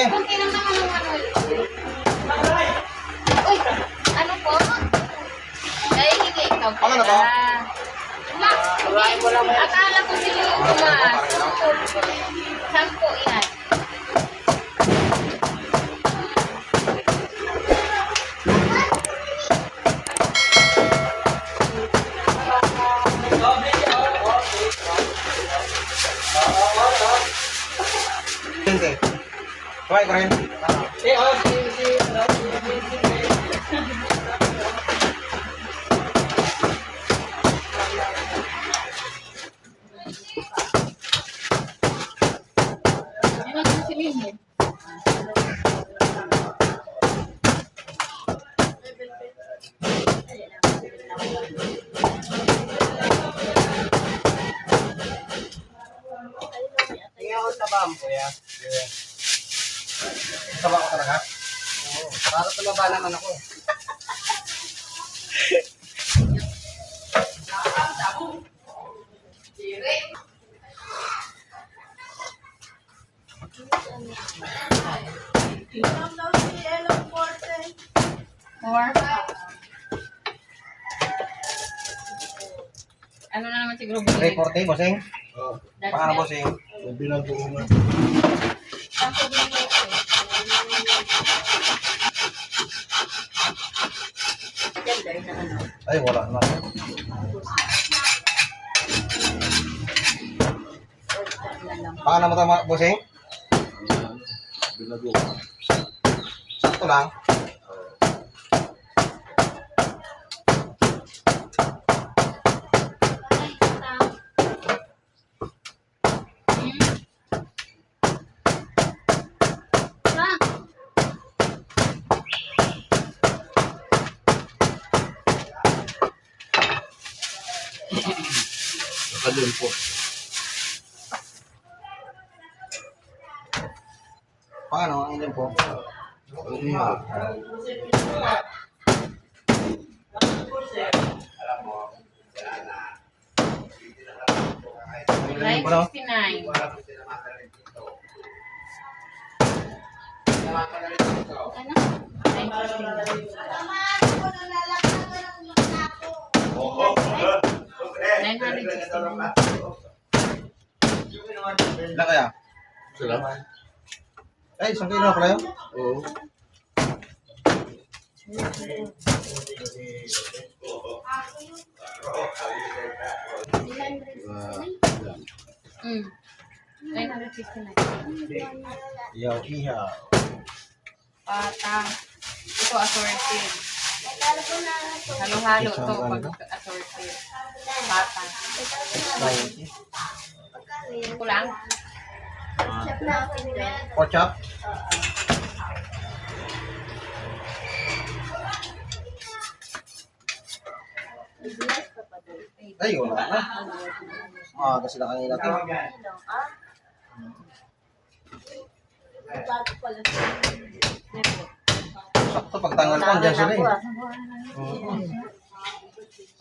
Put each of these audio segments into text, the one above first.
Sige. Kunti lang naman ang ano. Uy, ano po? Ay, hindi ikaw. Ano na to? Akala ko sila yung tumaas. 10 yan. Hindi. Kumain ko rin. Yan ang silin eh. Tingnan ko sa bam, kuya. Taba ko talaga? Oo. Para tumaba naman ako. Or, ano na naman siguro 340, bossing? Oo. Paano, bossing? Bilang ko nga. Ay, wala na. Paano mo tama, bossing? Sakto lang. Nakadun po. Paano? Ang ilan po? Line 69. Ano? Line 69. 969. Ilan kaya? Salamat. Ay, isang kilo na pala yun? Oo. Mm. 969. Iyaw, ihaw. Patang. Ito assorted. Halo-halo to pag assorted. Patang. 90. Kulang. Pork chop? Ay, wala na. Kasi na kanina to. Sakto, pagtanggal ko, andyan sila eh.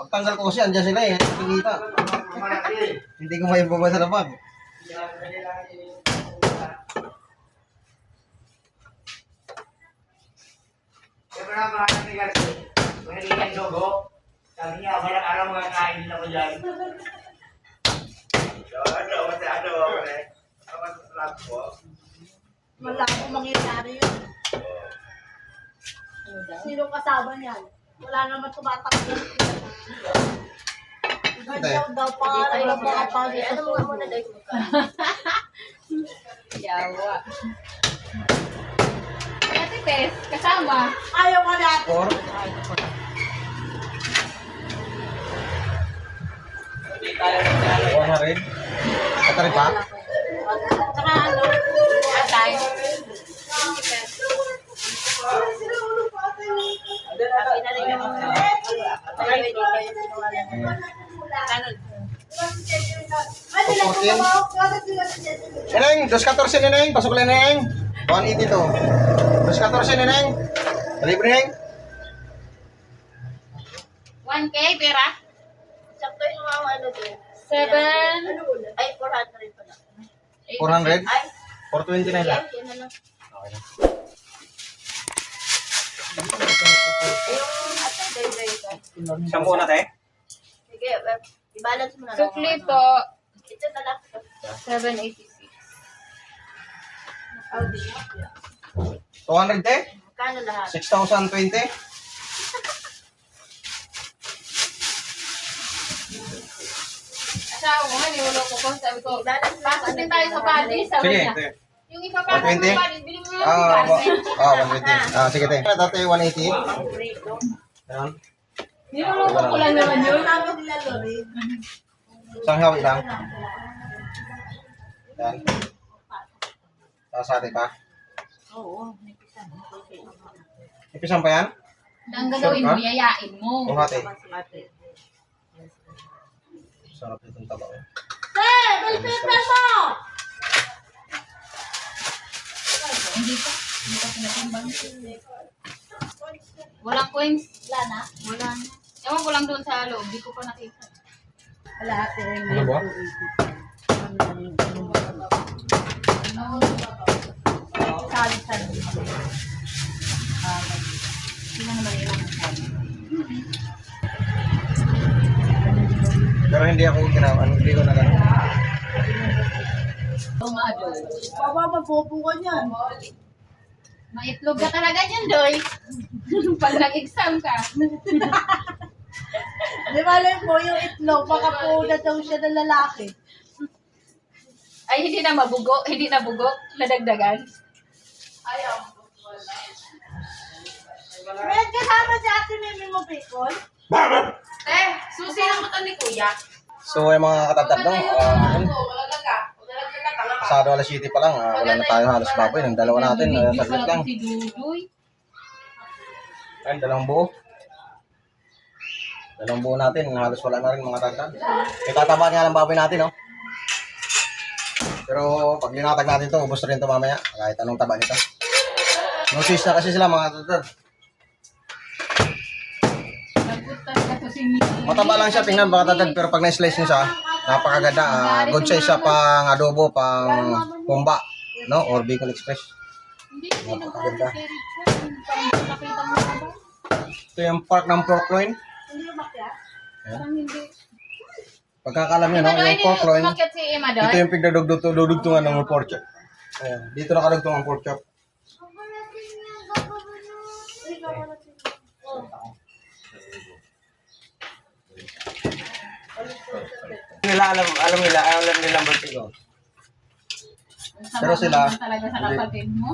Pagtanggal ko kasi, andyan sila eh. Kita. Hindi ko may baba sa labag. Sabi niya, walang araw mga kain din ako dyan. Wala akong mangyayari yun. Sino kasama niyan? Wala naman tumatakbo. Ganyan daw pa, wala makapagay. Ano mga muna dahil Yawa. Ate Tess, kasama. ayaw ka natin. Or, na rin. Ito rin pa? Saka ano, Atay. Neneng, 214 neneng, pasok lang neneng. 182. 214 neneng. Libre neneng. 1K, pera? sakto yung mga ano doon. 7. Ay, 400 pala. 400? Ay, 429 lang. yan na lang. Okay. Okay na. Yung ate, day ka. Shampoo na, te? Sige, i-balance mo na lang. Sukli po, Ito na lang. 786. 200, te? Kano lahat? 6,020? Asawa ko nga, niwala ko. Sabi ko, I-balance lang. pasok din tayo sa bali. Sabi Sige, niya, te. yung ipapasok sa 120? bali, bili mo yung Ah, bali. 120. Sige, te. Dati 180. Ayan. Niloloko ko lang naman yun. Isang hawi lang. Yan. Sasali pa. Oo. Ipisan pa yan? Ang gagawin mo, yayain mo. O hati. Sarap itong taba. Hindi pa. Hindi pa pinatimbang. Walang coins. Wala na? Wala na. Ewan ko lang doon sa loob. Di ko pa nakita. Wala ate. Ano ba? Sali-sali. Sino naman ilang sabi? Pero hindi ako ginawa. Hindi ko na gano'n. Tumado. Mapopo ka niyan. Maitlog ka talaga dyan, Doy. Pag nag-exam ka. Di ba lang po yung itlog, baka po na daw siya ng lalaki. Ay, hindi na mabugo. Hindi na bugo. Nadagdagan. Red, kasama si ate Mimi mo, Bicol? Susi ang mata ni Kuya. So, yung mga katatad no, Sado alas 7 pa lang, wala na tayo halos baboy. Ng dalawa natin, saglit lang. Si Dudoy. Ayun, dalawang buo. Dalawang buo natin, halos wala na rin mga tatad. Itataba nga lang baboy natin, no? Pero pag linatag natin to, ubos na rin to mamaya. Kahit anong taba nito. Notice na kasi sila mga tatad. Nagpunta ka to si Mimi. Mataba lang siya, tingnan baka tatad. Pero pag na-slice nyo siya, napakaganda. Good size siya pang adobo, pang pumba, no? Or Bicol Express. Hindi, hindi nagpunta kay Richard. Parang nakita mo na ba? Ito yung part ng pork loin. Hindi yung bakya? Parang hindi. Pagkakalam nyo, no? Yung pork loin. Umakyat si Emma Ito doon. yung pigdadugtungan ng pork chop. Ayan. Dito nakadugtong ang pork chop. Alam nila ang birthday ko. Pero sila, Talaga sa hindi. kapatid mo.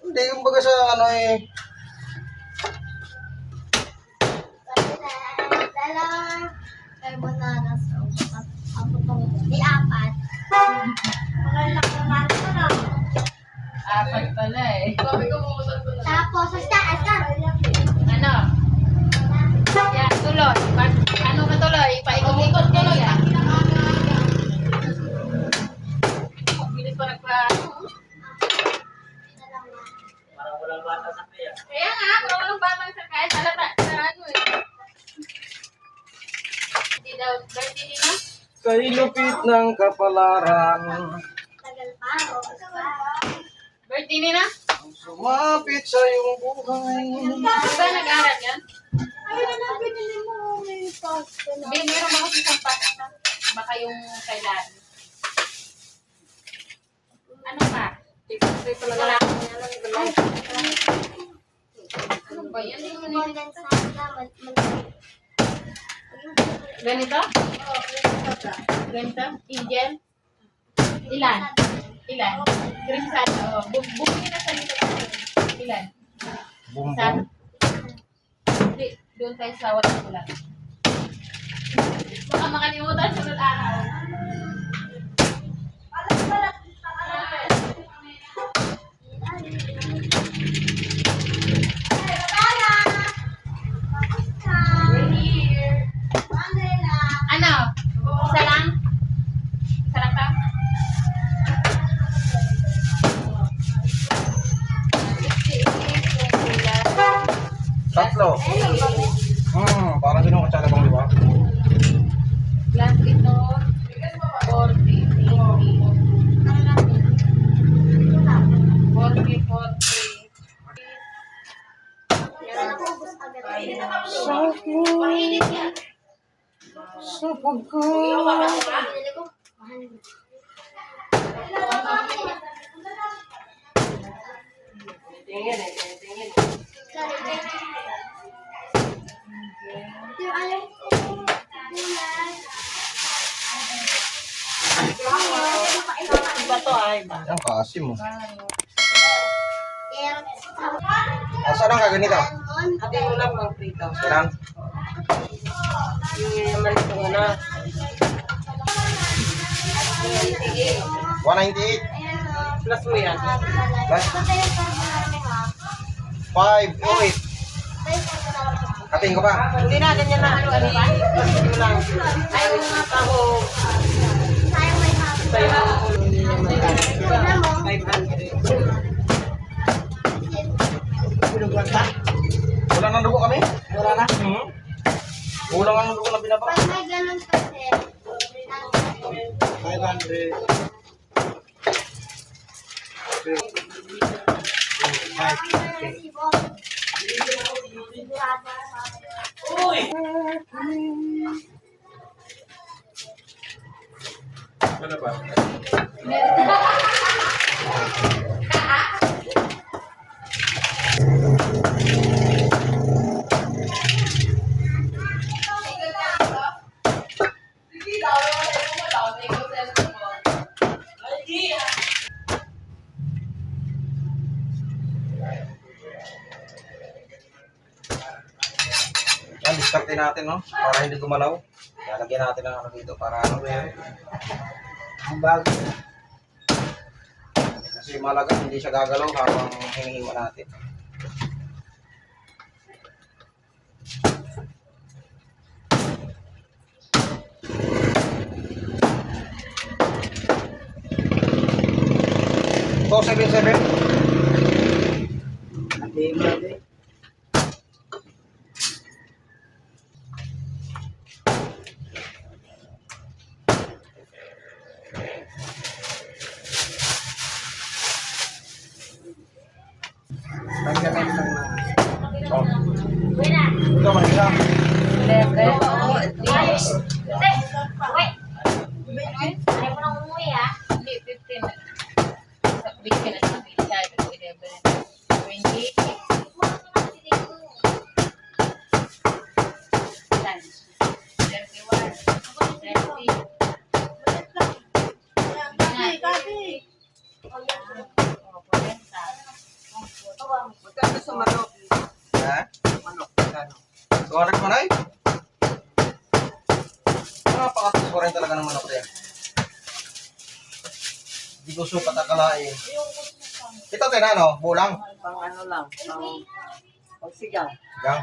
Hindi, yung baga sa ano eh. Ay, bananas. Ako tong, di apat. Magalak naman ko na. Apat pala eh. Tapos, sa taas ka. Ano? Yan, tuloy. Ano ka tuloy? Paikot-ikot ka lang yan. Bilis pa nagpa... Parang walang bata sa kaya. Kaya nga, kung walang batang sakay, salata sa ano eh. Hindi daw, birthday nila? Kay lupit ng kapalaran. Tagal pa. Birthday nila? Sumapit sa iyong buhay. Di ba nag-aral yan? Ay, ano binili mo? May pasta na. Hindi, meron ba kasi isang pasta? Baka yung kailan. Ano pa? Wala. Ano ba yan? Yung ganito? Ganito? Angel? Ilan? Ilan? Green sand. Oo. Bumili na sa dito. Ilan? Bumbong. Saan? Hindi. Doon tayo sa walang ulan. Baka makalimutan sunod araw. We're here. Ano? Isa lang? Isa lang ka? Tatlo. Parang ginong katsalabang, di ba? Glass ito. 40. 40. 40 sa pagka... Binili ko. Mahal. Yung alam ko, kulay. Iba to ay. Ang kasi mo. Pero, Saan ang kaganito? Ate mo lang pang prito. Saan? Yung naman ito na. 198. Plus mo yan. Plus 508. Kating ko pa. Hindi na, ganyan na. Ano lang. Ay, mga taho. sayang may hapon. Sa'yo. Alam mo, 500. Wala nang dugo kami? Wala na? Kulang ang dugo na binaba. pag may ganun kasi, 500. Ano ba? Yan, diskarte natin, no? Para hindi gumalaw. Lalagyan natin ng ano dito para ano ba yan? Ang bag. Kasi malaga, hindi siya gagalaw habang hinihiwa natin. So, 77. Ate mo natin. Pagkakas lang na. So, ito, manila. Oo, ito. ayaw mo nang umuwi ah. Hindi, 15 na. Sabihin ka na sa pizza, ito 11. 20. Magkano sa manok? Ha? Manok, magkano? 200 mo na eh. Napakatas ko rin talaga ng manok yan. Hindi ko sukat akalain. Ito tayo na, no? Bulang. Pang ano lang, pang sigaw. Gang.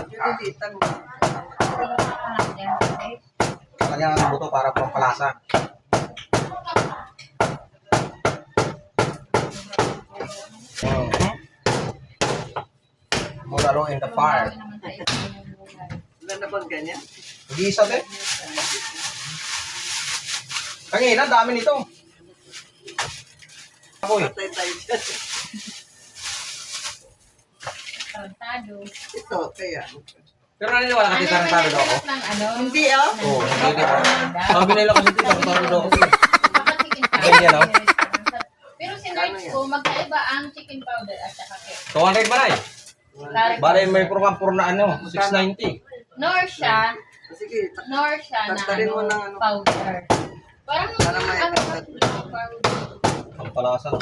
Yung dito mo. Lagyan ng buto para pampalasa. Bulalo in the fire. Wala na bang ganyan? Hindi isa din. Kanina, dami nito. Ako eh. Patay tayo dyan. Tarantado. Ito, kaya. Pero naniniwala ka dito tarantado daw ako? Ng ano? Hindi ah. Oo, hindi ba? Sabi nila kasi dito, tarantado daw ako. Dapat chicken powder. Ganyan, no? Pero sinerch ko, magkaiba ang chicken powder at saka cake. 200 ba na eh? Bale, may purkampur na ano, 690. Nor siya Sige, na Tagtarin mo ano, ng ano. powder. Parang Para may ano tagtad. powder. Ang palasa. Po?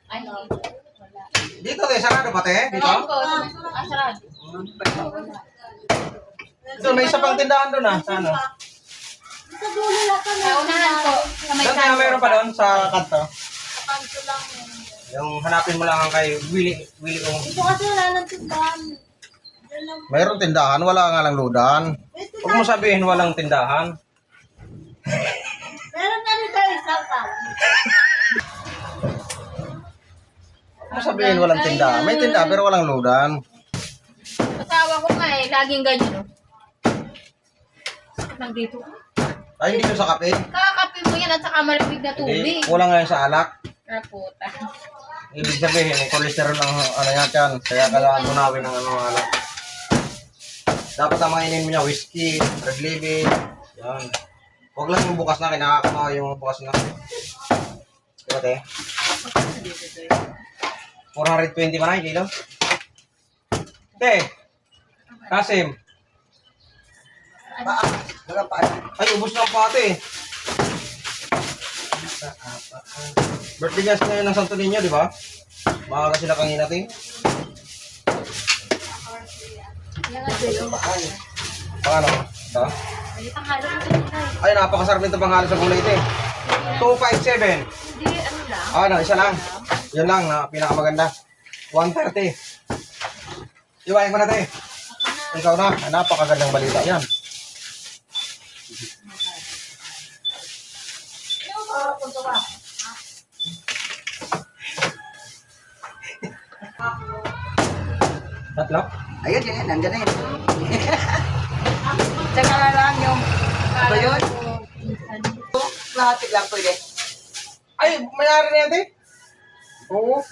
Ay, hindi. Wala. Dito tayo, sarado pa tayo, dito? Ito? Sarado. Ito, may isa pang tindahan doon ah, sa ano. Sa dulo lang kami. Sa unahan ko, sa may Doon tayo mayroon pa doon sa kanto. Sa kanto lang yun. Yung hanapin mo lang ang kay Willie Ong. Ito kasi wala ng tindahan. Yan lang. Mayroong tindahan, wala nga lang ludan. Huwag mo sabihin walang tindahan. Meron na rin tayo isang pa. Huwag mo sabihin walang tindahan. May tindahan pero walang ludan. asawa ko nga eh, laging ganyan. No? Nandito. Ay, hindi ko sa kape. Kakapin mo yan at saka malamig na Hindi, tubig. kulang nga yun sa alak. Ah, puta. Ibig sabihin, may cholesterol ang ano yan dyan. Kaya kailangan tunawin ng ano alak. Dapat ang mga inin mo niya, whiskey, red label. Yan. Huwag lang yung bukas na, kinakakama yung bukas na. Diba, te? 420 man ay kilo. Te! Kasim! Ay, ubos na ang pate. Birthday gas ngayon ng Santo Niño, di ba? Maaga sila kang hinati. Paano? Ito? Ay, napakasarap nito panghalo sa gulay ito eh. 257. Hindi, ano lang. Ano, isa lang. Yun lang, na pinakamaganda. 130. Iwain ko na ito eh. Ikaw na, napakagandang balita yan. Tatlo? Ayun, yan, nandyan na yun. Tsaka na lang yung, ba yun? Lahat lang pwede. Ay, may-ari na yan, te? Oo.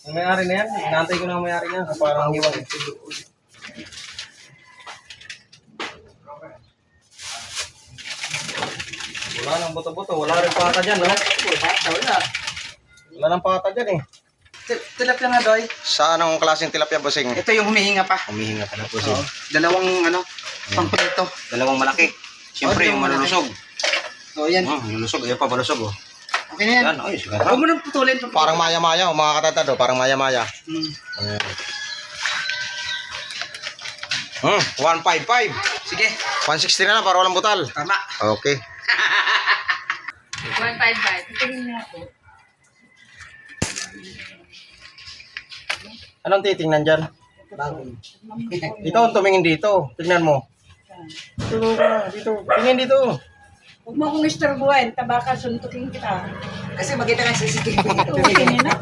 Yung may-ari na yan. Inaantay ko na ang may-ari niya. Parang hiwag. Wala nang buto-buto. Wala rin pata dyan, no? Wala. Wala nang pata dyan, eh. Tilapia nga, Doy. Sa anong klaseng tilapia, bossing? Ito yung humihinga pa. Humihinga pala, bossing. Oo. Dalawang, pangpilito. Dalawang malaki. Siyempre, yung malulusog. O, yan. Malulusog. Ayun pa, malusog, oh. Okay na yan. Yan, ay, sige. Huwag mo nang putulin. Parang maya-maya, oh, mga katatado. Parang maya-maya. Hmm. Ayan. 155. Sige, 160 na lang para walang butal. tama. Okay. 155. Tingin niya ako. Anong titingnan dyan? Ikaw ang tumingin dito. Tingnan mo. Dito. Tingin dito. Huwag mo akong istorbuhin, tabaka suntukin kita. Kasi makita ka sa CCTV. Tingin na.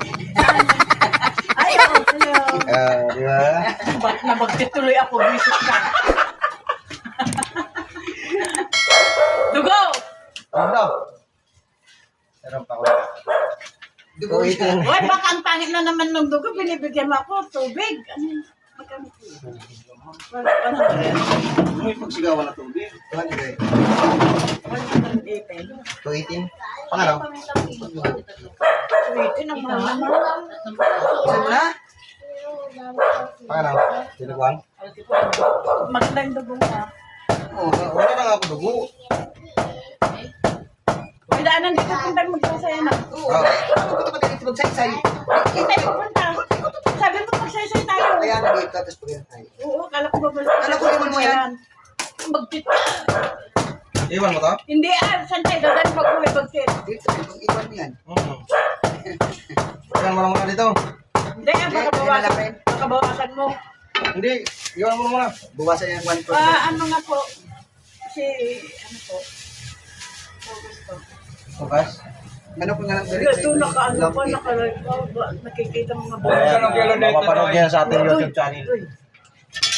Ay, oh, hello. Di ba? Ba't nabagtituloy ako, visit ka. Dugo! Ano? Meron pa ako. Dugo siya. Uy, baka ang pangit na naman ng dugo, binibigyan mo ako, tubig. Ano? Magkano? Wala na rin. May pagsigawan na tubig. 200. 118. 218. Pangalaw? Wait, ang mahal naman. Saan mo na? Pangalaw? Dinuguan? Maganda yung dugo mo. Oo. Wala na nga ako dugo. May daanan dito punta magsasayan na. Oo. Ano ko ito ba dito magsaysay? Kita ko punta. Sabi mo magsaysay tayo. Kaya nag-ito, tapos pagyan tayo. Oo, kala ko babalik. Kala ko iwan mo yan. Magtit. Iwan mo to? Hindi saan tayo dadaan mag-uwi magtit. Dito, kung iwan mo yan. Iwan mo lang muna dito. Hindi, baka bawasan mo. Hindi. Iwan mo muna. Buwasan yung 1%. Ano nga po, ano po, Bukas. Ano ko nga lang ito naka-ano po, nakikita mga Ayan. Mapapanood niya sa ating YouTube channel.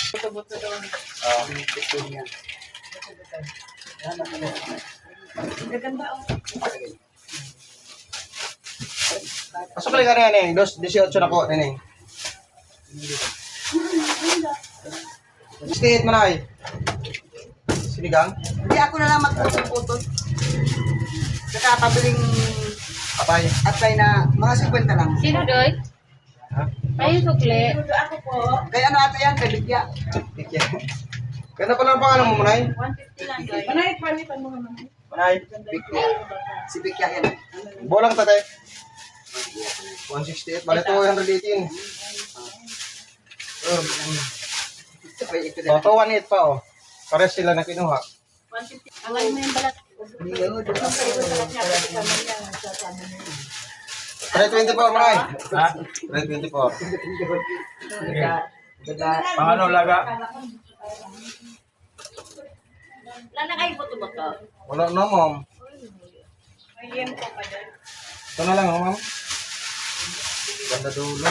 buto-buto doon. Gaganda oh. Pasok ka na yan, 18 na po, neneng. 68 mo na ay. Sinigang? Hindi ako na lang magputol-putol. Saka pabiling Patay. atay na mga 50 lang. Sino doy? Ha? Ay, sukle. Ako po, Kaya ano ata yan, kay Bigya. Ganda pala ang pangalan mo, Manay. 150 lang guys. Manay, palitan mo naman. Manay. Bigya. Si Bigya yan. Bolang tatay. 168. Bali 218. Ito pa ito So, 218 pa, oh. Pares sila na kinuha. 150. Angal mo yung balat. 324, Manay. Ha? 324. Paano laga? Lala kayo buto-buto. Wala na, ma'am. Ayan po pa dyan. Ito na lang, oh, ma'am. Ganda dulo.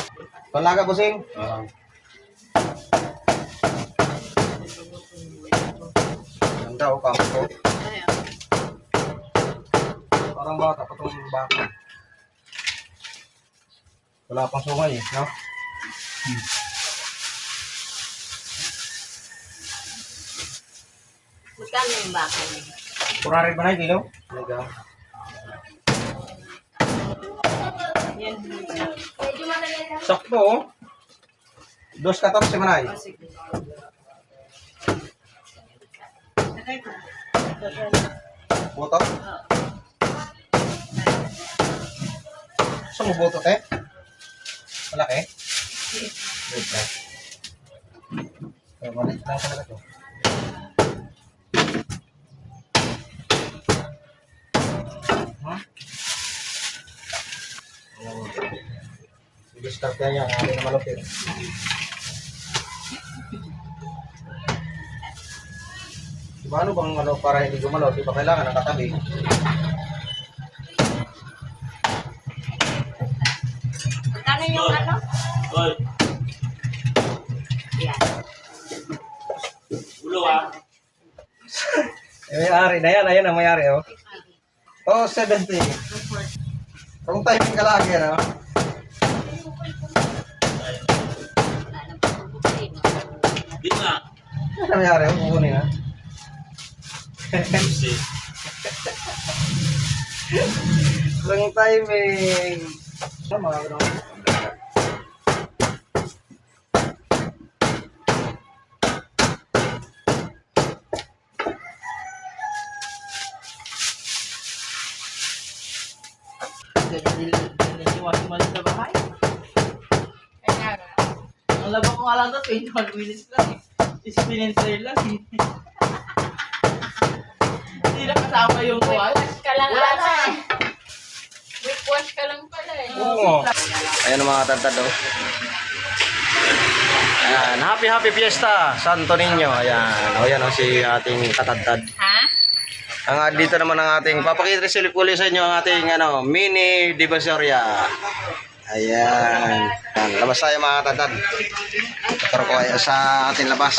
Palaga, busing. Ganda, oh, kampo. Parang bata pa itong baka. Wala pang sungay, no? na yung baka niya. Kurari ba na yung kilo? Nagaw. Yan. Sakto oh. 2.14 manay. Buto? Gusto mo buto, te? Malaki? Wait na. Maliit lang talaga to. Huh? I-discard yan yan. Hindi na malupit. Paano bang para hindi gumalaw? Di ba kailangan ng katabi? Ano yung ano? Oy, Yan. ulo ah. May-ari na yan. Ayan ang may-ari oh. Oh, 70. Kung timing ka lagi no? Wala nang pagkukusin. Di nga. Ano ang may-ari oh? Kukunin ha? Kasi, Kung timing. Ano mga ganun? Naniwasi-mali sa bahay. Kaya nga. Ang labang ko nga lang doon, 21 minutes lang eh. Experience lang eh. Hindi na kasama yung Quick kuwan. wash ka lang Wala ata na. eh. Quick wash ka lang pala eh. Oo. Ayan ang mga tantad oh. Ayan, happy fiesta, Santo Niño. Ayan, o yan o si ating katantad. Ha? Dito naman ang ating, papakita rin uli sa inyo ang ating mini divisoria. Ayan. Ayan, labas tayo mga katantad. Turo ko kayo sa ating labas.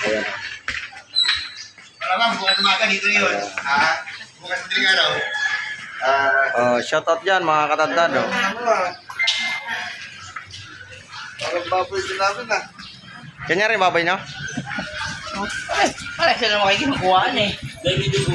Ayan. Alam, bukas umaga dito yun. Bukas madaling araw. Shout out dyan mga katantad. Oh. Parang baboy din namin na. Kanya rin babay nyo? Parang sila naman kayo kinukuhaan eh. dahil hindi ko